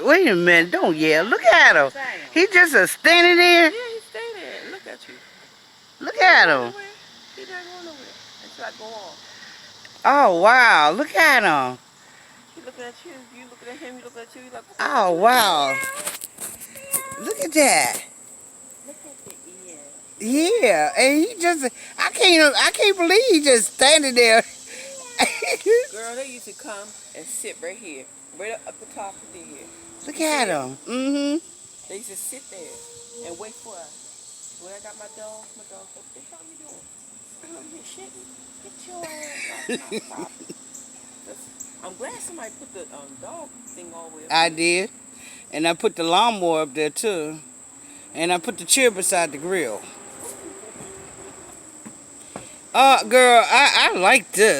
Wait a minute, don't yell. Look at him. Damn. He just a standing there. Yeah, he stay there. Look at you. Look at him. Nowhere. He not going nowhere until I go off. Oh, wow. Look at him. He looking at you. You looking at him. He looking at you. He like, Oh, wow. Look at that. look at the ear. Yeah, and he just, I can't believe he just standing there. Girl, they used to come and sit right here, right up the top of the ear. Look at him. Mm-hmm. They used to sit there and wait for us. When I got my dog said, what the hell you doing? I'm over here shitting. Get your ass off my property. I'm glad somebody put the dog thing all the way up. I did. And I put the lawnmower up there, too. And I put the chair beside the grill. Girl, I like this.